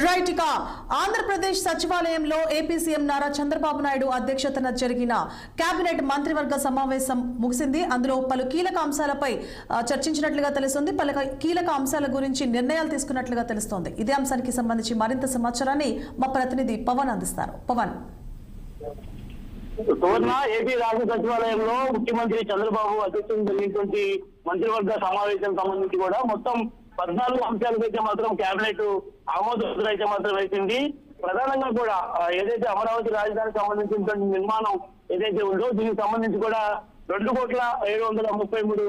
Right. ఇక ఆంధ్రప్రదేశ్ సచివాలయంలో AP CM Nara Chandrababu Naidu అధ్యక్షతన జరిగిన కేబినెట్ మంత్రివర్గ సమావేశం ముగిసింది. అందులో పలు కీలక అంశాలపై చర్చించినట్లుగా తెలుస్తుంది. పలు కీలక అంశాల గురించి నిర్ణయాలు తీసుకున్నట్లుగా తెలుస్తోంది. ఇదే అంశానికి సంబంధించి మరింత సమాచారాన్ని మా ప్రతినిధి పవన్ అందిస్తారు. పవన్. ఏపీ రాష్ట్ర సచివాలయంలో ముఖ్యమంత్రి చంద్రబాబు అధ్యక్షతన జరిగినటువంటి మంత్రివర్గ సమావేశం సంబంధించి కూడా మొత్తం 14 అంశాలకైతే మాత్రం కేబినెట్ ఆమోదం అయితే మాత్రం వేసింది. ప్రధానంగా కూడా ఏదైతే అమరావతి రాజధానికి సంబంధించినటువంటి నిర్మాణం ఏదైతే ఉందో దీనికి సంబంధించి కూడా 2,733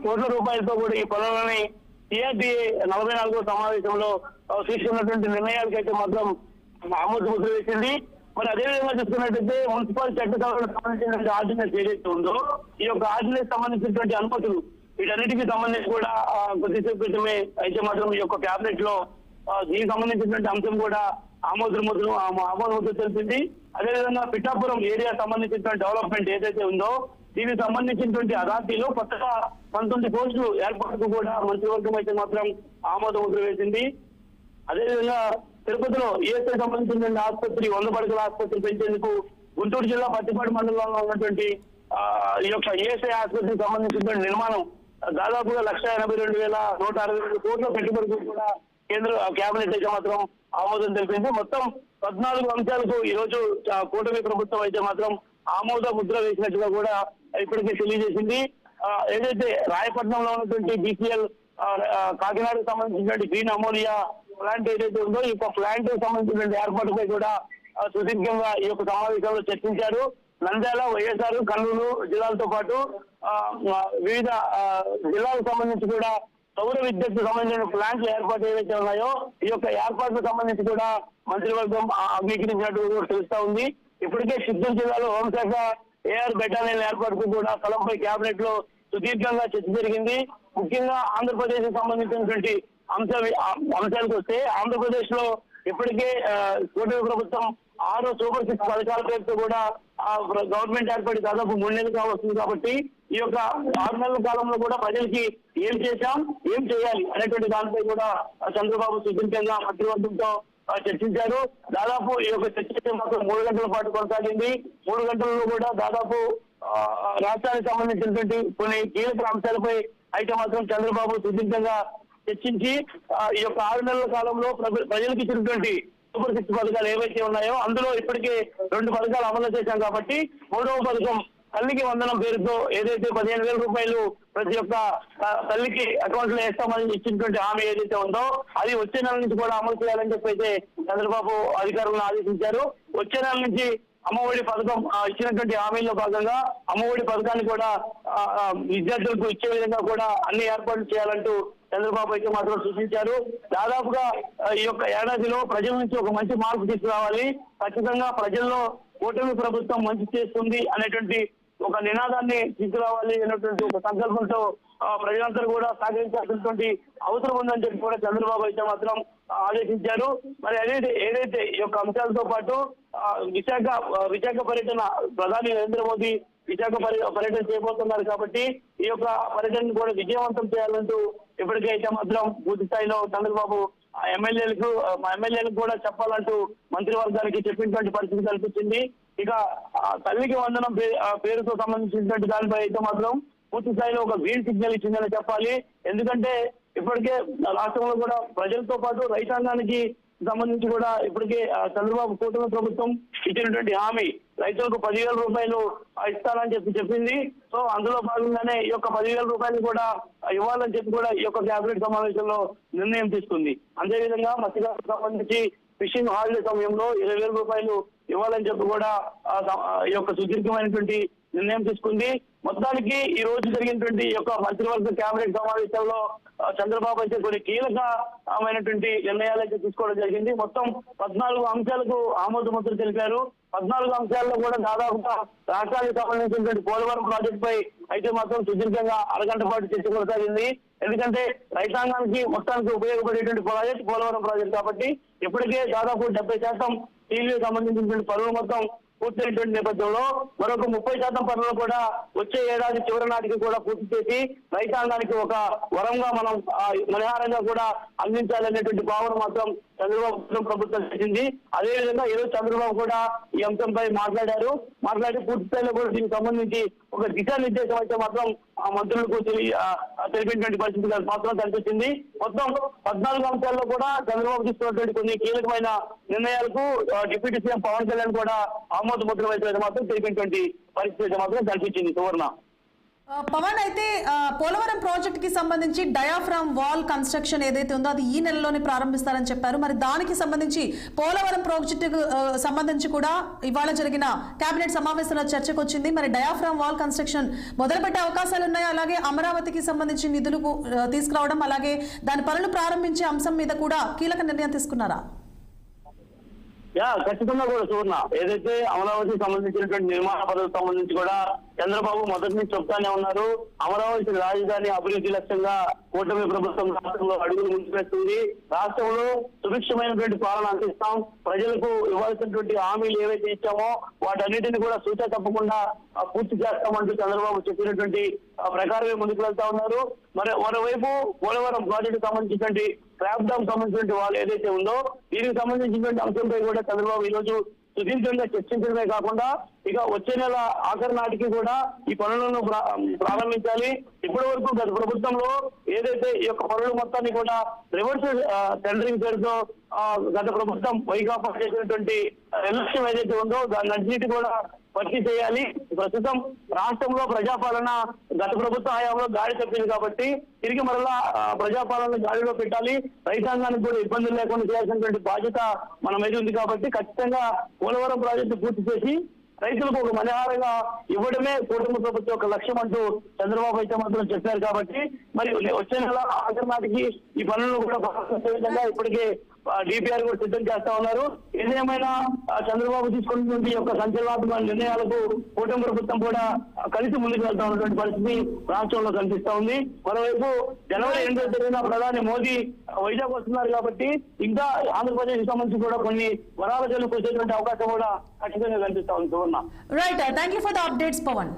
కోట్ల రూపాయలతో కూడా ఈ పనులని సిఆర్డీఏ 44వ సమావేశంలో తీసుకున్నటువంటి నిర్ణయాలకైతే మాత్రం ఆమోద ముద్ర వేసింది. మరి అదేవిధంగా చూసుకున్నట్టయితే మున్సిపల్ చట్ట సవరణకు సంబంధించినటువంటి ఆర్డినెన్స్ ఏదైతే ఉందో ఈ యొక్క ఆర్డినెన్స్ సంబంధించినటువంటి అనుమతులు వీటన్నిటికీ సంబంధించి కూడా కొద్దిసేపు క్రితమే అయితే మాత్రం ఈ యొక్క క్యాబినెట్ లో దీనికి సంబంధించినటువంటి అంశం కూడా ఆమోద ముద్ర తెలిపింది. అదేవిధంగా పిఠాపురం ఏరియా సంబంధించినటువంటి డెవలప్మెంట్ ఏదైతే ఉందో దీనికి సంబంధించినటువంటి అథారిటీలో కొత్తగా 19 పోస్టులు ఏర్పాటుకు కూడా మంత్రివర్గం అయితే మాత్రం ఆమోద ముద్ర వేసింది. అదేవిధంగా తిరుపతిలో ఈఎస్ఐ సంబంధించినటువంటి ఆసుపత్రి 100 పడకల ఆసుపత్రి పెంచేందుకు గుంటూరు జిల్లా పత్తిపాడు మండలంలో ఉన్నటువంటి ఈ యొక్క ఈఎస్ఐ ఆసుపత్రికి సంబంధించినటువంటి నిర్మాణం దాదాపుగా 1,82,162 కోట్ల పెట్టుబడికి కూడా కేంద్ర కేబినెట్ అయితే మాత్రం ఆమోదం తెలిపింది. మొత్తం 14 అంశాలకు ఈ రోజు కూటమి ప్రభుత్వం అయితే మాత్రం ఆమోద ముద్ర వేసినట్టుగా కూడా ఇప్పటికే తెలియజేసింది. ఏదైతే రాయపట్నంలో ఉన్నటువంటి బీసీఎల్ కాకినాడకు సంబంధించినటువంటి గ్రీన్ అమోనియా ప్లాంట్ ఏదైతే ఉందో ఈ యొక్క ప్లాంట్ సంబంధించినటువంటి ఏర్పాటుపై కూడా సుదీర్ఘంగా ఈ యొక్క సమావేశంలో చర్చించారు. నంద్యాల, వైఎస్ఆర్, కర్నూలు జిల్లాలతో పాటు వివిధ జిల్లాలకు సంబంధించి కూడా సౌర విద్యుత్ సంబంధించిన ప్లాంట్లు ఏర్పాటు ఏవైతే ఉన్నాయో ఈ యొక్క ఏర్పాట్లకు సంబంధించి కూడా మంత్రివర్గం అంగీకరించినట్టు తెలుస్తా ఉంది. ఇప్పటికే చిత్తూరు జిల్లాలో హోంశాఖ ఏఆర్ బెటాలియన్ ఏర్పాటుకు కూడా స్థలంపై కేబినెట్ లో సుదీర్ఘంగా చర్చ జరిగింది. ముఖ్యంగా ఆంధ్రప్రదేశ్ కు సంబంధించినటువంటి అంశాలకు వస్తే ఆంధ్రప్రదేశ్ లో ఇప్పటికే కూటమి ప్రభుత్వం 6 సూపర్ 6 పథకాల పేరుతో కూడా గవర్నమెంట్ ఏర్పడి దాదాపు 3 నెలలు కావస్తుంది. కాబట్టి ఈ యొక్క 6 నెలల కాలంలో కూడా ప్రజలకి ఏం చేశాం, ఏం చేయాలి అనేటువంటి దానిపై కూడా చంద్రబాబు సుదీర్ఘంగా మంత్రివర్గంతో చర్చించారు. దాదాపు ఈ యొక్క చర్చ మాత్రం 3 గంటల పాటు కొనసాగింది. 3 గంటల్లో కూడా దాదాపు రాష్ట్రానికి సంబంధించినటువంటి కొన్ని కీలక అంశాలపై అయితే మాత్రం చంద్రబాబు సుదీర్ఘంగా చర్చించి ఈ యొక్క 6 నెలల కాలంలో ప్రజలకు ఇచ్చినటువంటి సూపర్ 6 పథకాలు ఏవైతే ఉన్నాయో అందులో ఇప్పటికే 2 పథకాలు అమలు చేశాం. కాబట్టి 3వ పథకం తల్లికి వందనం పేరుతో ఏదైతే 15,000 రూపాయలు ప్రతి ఒక్క తల్లికి అకౌంట్ లో వేస్తామని ఇచ్చినటువంటి హామీ ఏదైతే ఉందో అది వచ్చే నెల నుంచి కూడా అమలు చేయాలని చెప్పి అయితే చంద్రబాబు అధికారులను ఆదేశించారు. వచ్చే నెల నుంచి అమ్మఒడి పథకం ఇచ్చినటువంటి హామీల్లో భాగంగా అమ్మఒడి పథకాన్ని కూడా విద్యార్థులకు ఇచ్చే విధంగా కూడా అన్ని ఏర్పాట్లు చేయాలంటూ చంద్రబాబు అయితే మాత్రం సూచించారు. దాదాపుగా ఈ యొక్క ఏడాదిలో ప్రజల నుంచి ఒక మంచి మార్పు తీసుకురావాలి, ఖచ్చితంగా ప్రజల్లో కూటమి ప్రభుత్వం మంచి చేస్తుంది అనేటువంటి ఒక నినాదాన్ని తీసుకురావాలి అనేటువంటి ఒక సంకల్పంతో ప్రజలందరూ కూడా సహకరించాల్సినటువంటి అవసరం ఉందని చెప్పి కూడా చంద్రబాబు అయితే మాత్రం ఆదేశించారు. మరి ఏదైతే ఈ యొక్క అంశాలతో పాటు విశాఖ పర్యటన ప్రధాని నరేంద్ర మోదీ విశాఖ పర్యటన చేయబోతున్నారు. కాబట్టి ఈ యొక్క పర్యటనను కూడా విజయవంతం చేయాలంటూ ఇప్పటికైతే మాత్రం పూర్తి స్థాయిలో చంద్రబాబు ఎమ్మెల్యేలకు కూడా చెప్పాలంటూ మంత్రివర్గానికి చెప్పినటువంటి పరిస్థితి కల్పించింది. ఇక తల్లికి వందనం పేరుతో సంబంధించినటువంటి దానిపై అయితే మాత్రం పూర్తి స్థాయిలో ఒక గ్రీన్ సిగ్నల్ ఇచ్చిందని చెప్పాలి. ఎందుకంటే ఇప్పటికే రాష్ట్రంలో కూడా ప్రజలతో పాటు రైతాంగానికి సంబంధించి కూడా ఇప్పటికే చంద్రబాబు కూటమి ప్రభుత్వం ఇచ్చినటువంటి హామీ రైతులకు 10,000 రూపాయలు ఇస్తానని చెప్పింది. సో అందులో భాగంగానే ఈ యొక్క 10,000 రూపాయలు కూడా ఇవ్వాలని చెప్పి కూడా ఈ యొక్క కేబినెట్ సమావేశంలో నిర్ణయం తీసుకుంది. అదేవిధంగా మత్స్యకారులకు సంబంధించి ఫిషింగ్ హాలిడే సమయంలో 20,000 రూపాయలు ఇవ్వాలని చెప్పి కూడా ఈ యొక్క సుదీర్ఘమైనటువంటి నిర్ణయం తీసుకుంది. మొత్తానికి ఈ రోజు జరిగినటువంటి ఈ యొక్క మంత్రివర్గ కేబినెట్ సమావేశంలో చంద్రబాబు అయితే కొన్ని కీలకమైనటువంటి నిర్ణయాలు అయితే తీసుకోవడం జరిగింది. మొత్తం 14 అంశాలకు ఆమోద ముద్ర తెలిపారు. 14 అంశాల్లో కూడా దాదాపుగా రాష్ట్రానికి సంబంధించినటువంటి పోలవరం ప్రాజెక్టు పై అయితే మాత్రం సుదీర్ఘంగా అరగంట పాటు చర్చ కొనసాగింది. ఎందుకంటే రైతాంగానికి మొత్తానికి ఉపయోగపడేటువంటి ప్రాజెక్టు పోలవరం ప్రాజెక్టు కాబట్టి ఇప్పటికే దాదాపు 70% టీవీకి సంబంధించినటువంటి పనులు మొత్తం పూర్తయినటువంటి నేపథ్యంలో మరొక 30% పనులు కూడా వచ్చే ఏడాది చివరి నాటికి కూడా పూర్తి చేసి రైతాంగానికి ఒక వరంగా మనం పరిహారంగా కూడా అందించాలనేటువంటి భావన మాత్రం చంద్రబాబు ప్రభుత్వం చేసింది. అదేవిధంగా ఈరోజు చంద్రబాబు కూడా ఈ అంశంపై మాట్లాడి పూర్తి స్థాయిలో కూడా దీనికి సంబంధించి ఒక దిశానిర్దేశం అయితే మాత్రం ఆ మంత్రులకు తెలిపినటువంటి పరిస్థితి మాత్రం కనిపించింది. మొత్తం 14 అంశాల్లో కూడా చంద్రబాబు తీసుకున్నటువంటి కొన్ని కీలకమైన నిర్ణయాలకు డిప్యూటీ సీఎం పవన్ కళ్యాణ్ కూడా ఆమోద ముద్ర వేసే మాత్రం తెలిపినటువంటి పరిస్థితి మాత్రం కనిపించింది. సువర్ణ, పవన్ అయితే పోలవరం ప్రాజెక్ట్ కి సంబంధించి డయాఫ్రామ్ వాల్ కన్స్ట్రక్షన్ ఏదైతే ఉందో అది ఈ నెలలోనే ప్రారంభిస్తారని చెప్పారు. మరి దానికి సంబంధించి పోలవరం ప్రాజెక్టు సంబంధించి కూడా ఇవాళ జరిగిన కేబినెట్ సమావేశంలో చర్చకు వచ్చింది. మరి డయాఫ్రామ్ వాల్ కన్స్ట్రక్షన్ మొదలుపెట్టే అవకాశాలు ఉన్నాయి. అలాగే అమరావతికి సంబంధించి నిధులు తీసుకురావడం, అలాగే దాని పనులు ప్రారంభించే అంశం మీద కూడా కీలక నిర్ణయం తీసుకున్నారా? ఖచ్చితంగా కూడా చూడన్నా ఏదైతే అమరావతికి సంబంధించినటువంటి నిర్మాణ పద్ధతికి సంబంధించి కూడా చంద్రబాబు మొదటి నుంచి చెప్తానే ఉన్నారు. అమరావతి రాజధాని అభివృద్ధి లక్ష్యంగా కూటమి ప్రభుత్వం రాష్ట్రంలో అడుగులు ముందుకేస్తుంది. రాష్ట్రంలో సుభిక్షమైనటువంటి పాలన అందిస్తాం. ప్రజలకు ఇవ్వాల్సినటువంటి హామీలు ఏవైతే ఇచ్చామో వాటన్నిటిని కూడా సూచన తప్పకుండా పూర్తి చేస్తామంటూ చంద్రబాబు చెప్పినటువంటి ప్రకారమే ముందుకు వెళ్తా ఉన్నారు. మరోవైపు పోలవరం ప్రాజెక్టు సంబంధించినటువంటి స్క్రాప్ డామ్ సంబంధించినటువంటి వాళ్ళు ఏదైతే ఉందో దీనికి సంబంధించినటువంటి అంశంపై కూడా చంద్రబాబు ఈ రోజు సుదీర్ఘంగా చర్చించడమే కాకుండా ఇక వచ్చే నెల ఆఖరి నాటికి కూడా ఈ పనులను ప్రారంభించాలి. ఇప్పటి వరకు గత ప్రభుత్వంలో ఏదైతే ఈ యొక్క పనులు మొత్తాన్ని కూడా రివర్స్ టెండరింగ్ పేరుతో గత ప్రభుత్వం వైకాపా చేసినటువంటి నిర్లక్ష్యం ఏదైతే ఉందో దాన్ని అన్నిటి కూడా భర్తీ చేయాలి. ప్రస్తుతం రాష్ట్రంలో ప్రజాపాలన గత ప్రభుత్వ హయాంలో గాడి తప్పింది కాబట్టి తిరిగి మరలా ప్రజాపాలన గాడిలో పెట్టాలి. రైతాంగానికి కూడా ఇబ్బందులు లేకుండా చేయాల్సినటువంటి బాధ్యత మన మీద ఉంది కాబట్టి ఖచ్చితంగా పోలవరం ప్రాజెక్టు పూర్తి చేసి రైతులకు ఒక పరిహారంగా ఇవ్వడమే కూటమి ప్రభుత్వం ఒక లక్ష్యం అంటూ చంద్రబాబు అయితే మాత్రం చెప్పారు. కాబట్టి మరి వచ్చే నెల ఆఖరి నాటికి ఈ పనులను కూడా ప్రారంభించే విధంగా ఇప్పటికే డిపిఆర్ కూడా సిద్ధం చేస్తా ఉన్నారు. ఏదేమైనా చంద్రబాబు తీసుకున్నటువంటి యొక్క సంచలనాత్మక నిర్ణయాలకు కూటమి ప్రభుత్వం కూడా కలిసి ముందుకు వెళ్తా ఉన్నటువంటి పరిస్థితి రాష్ట్రంలో కనిపిస్తా ఉంది. మరోవైపు జనవరి 8వ తేదీన ప్రధాని మోదీ వైజాగ్ వస్తున్నారు కాబట్టి ఇంకా ఆంధ్రప్రదేశ్ సంబంధించి కూడా కొన్ని వరాల జల్లుకు వచ్చేటువంటి అవకాశం కూడా ఖచ్చితంగా కనిపిస్తా ఉంది. Suvarna, right, thank you for the updates Pavan.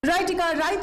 Right, ఇక రైతు